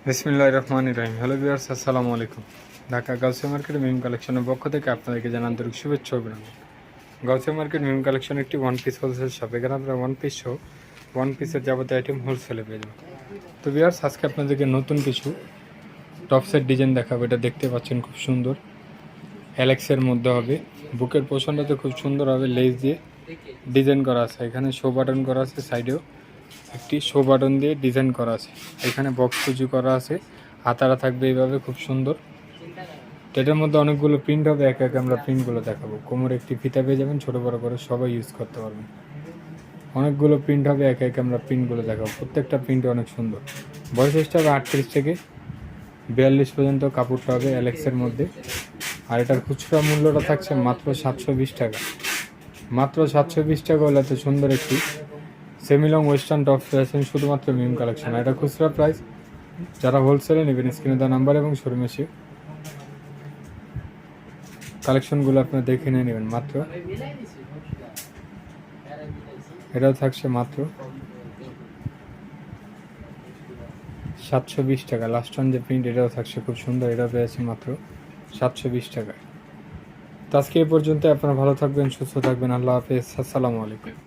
বিসমিল্লাহির রহমানির রহিম। Hello viewers, আসসালামু আলাইকুম। ঢাকা গাউসিয়া মার্কেট মিম কালেকশনের পক্ষ থেকে আপনাদেরকে জানান আন্তরিক শুভেচ্ছা ও অভিনন্দন। গাউসিয়া মার্কেট মিম কালেকশন একটি ওয়ান পিস হোলসেল শপ। এখানে আপনারা ওয়ান পিস সহ ওয়ান পিসের যাবতীয় আইটেম হোলসেলে পেয়ে যাবেন। তো ভিউয়ার্স, আজকে আপনাদেরকে নতুন কিছু টপসের ডিজাইন দেখাবো। এটা দেখতে পাচ্ছেন খুব সুন্দর, অ্যালেক্সের মধ্যে হবে। বুকের পোষণটাতে খুব সুন্দর হবে, লেস দিয়ে ডিজাইন করা আছে। এখানে শো বাটন করা আছে, সাইডেও একটি শো বাটন দিয়ে ডিজাইন করা আছে। এখানে বক্স কুচি করা আছে, হাতারা থাকবে এইভাবে খুব সুন্দর। এটার মধ্যে অনেকগুলো প্রিন্ট হবে, একে একে আমরা প্রিন্টগুলো দেখাবো। কোমরে একটি ফিতা পেয়ে যাবেন, ছোটো বড়ো করে সবাই ইউজ করতে পারবেন। অনেকগুলো প্রিন্ট হবে, একে একে আমরা প্রিন্টগুলো দেখাবো। প্রত্যেকটা প্রিন্ট অনেক সুন্দর। বয়স সাইজটা হবে 38 থেকে 42 পর্যন্ত। কাপড়টা হবে অ্যালেক্সের মধ্যে। আর এটার খুচরা মূল্যটা থাকছে মাত্র 720 টাকা। মাত্র 720 টাকা হলে এত সুন্দর একটি সেমিলং ওয়েস্টার্ন টপ পেয়েছেন শুধুমাত্র মিম কালেকশন। এটা খুচরা প্রাইস। যারা হোলসেলে নেবেন স্ক্রিনে দেওয়া নাম্বার এবং শোরুমে এসে কালেকশনগুলো আপনারা দেখে নিয়ে নেবেন। মাত্র এটাও থাকছে মাত্র 720 টাকা। লাস্ট অন যে প্রিন্ট, এটাও থাকছে খুব সুন্দর। এটাও পেয়েছে মাত্র 720 টাকায়। তো আজকে এই পর্যন্ত। আপনারা ভালো থাকবেন, সুস্থ থাকবেন। আল্লাহ হাফেজ, আসসালামু আলাইকুম।